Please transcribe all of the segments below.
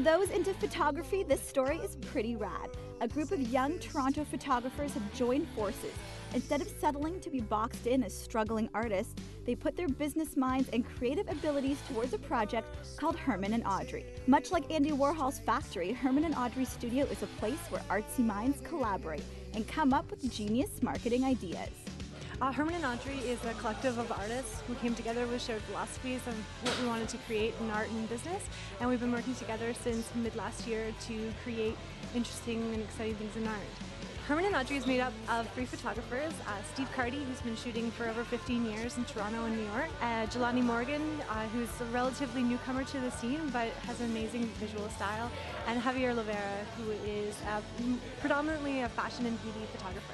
For those into photography, this story is pretty rad. A group of young Toronto photographers have joined forces. Instead of settling to be boxed in as struggling artists, they put their business minds and creative abilities towards a project called Hermann and Audrey. Much like Andy Warhol's factory, Hermann Audrey Studio is a place where artsy minds collaborate and come up with genius marketing ideas. Hermann Audrey is a collective of artists who came together with shared philosophies of what we wanted to create in art and business, and we've been working together since mid last year to create interesting and exciting things in art. Hermann Audrey is made up of 3 photographers, Steve Carty, who's been shooting for over 15 years in Toronto and New York, Jelani Morgan, who's a relatively newcomer to the scene but has an amazing visual style, and Javier Lovera, who is predominantly a fashion and beauty photographer.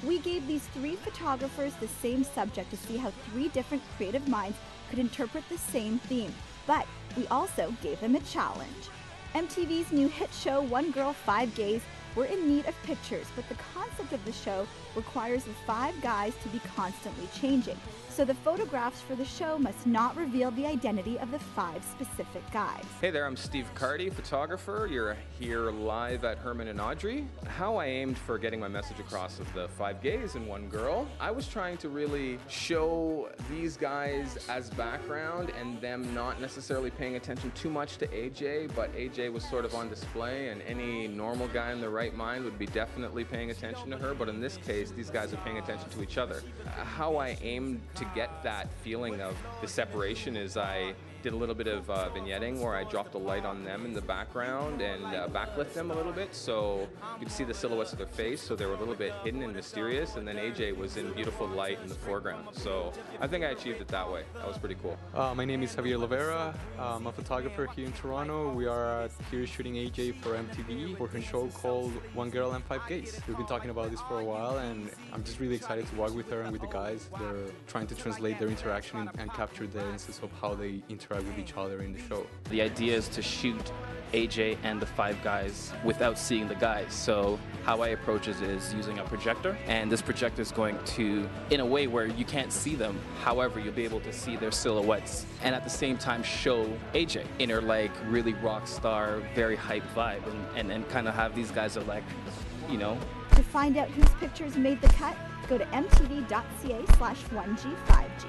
We gave these 3 photographers the same subject to see how 3 different creative minds could interpret the same theme, but we also gave them a challenge. MTV's new hit show One Girl, 5 Gays were in need of pictures, but the concept of the show requires the 5 guys to be constantly changing. So the photographs for the show must not reveal the identity of the 5 specific guys. Hey there, I'm Steve Carty, photographer. You're here live at Hermann and Audrey. How I aimed for getting my message across of the 5 gays and 1 girl, I was trying to really show these guys as background and them not necessarily paying attention too much to AJ, but AJ was sort of on display, and any normal guy in the right mind would be definitely paying attention to her, but in this case, these guys are paying attention to each other. How I aimed to get that feeling of the separation is I did a little bit of vignetting where I dropped a light on them in the background and backlit them a little bit so you could see the silhouettes of their face, so they were a little bit hidden and mysterious, and then AJ was in beautiful light in the foreground. So I think I achieved it that way. That was pretty cool. My name is Javier Lovera. I'm a photographer here in Toronto. We are here shooting AJ for MTV for her show called One Girl and 5 Gays. We've been talking about this for a while, and I'm just really excited to work with her and with the guys. They're trying to translate their interaction and capture the essence of how they interact with each other in the show. The idea is to shoot AJ and the 5 guys without seeing the guys. So how I approach it is using a projector, and this projector is going to, in a way where you can't see them, however you'll be able to see their silhouettes, and at the same time show AJ in her like really rock star, very hype vibe, and kind of have these guys are like, you know. To find out whose pictures made the cut, go to mtv.ca/1G5G.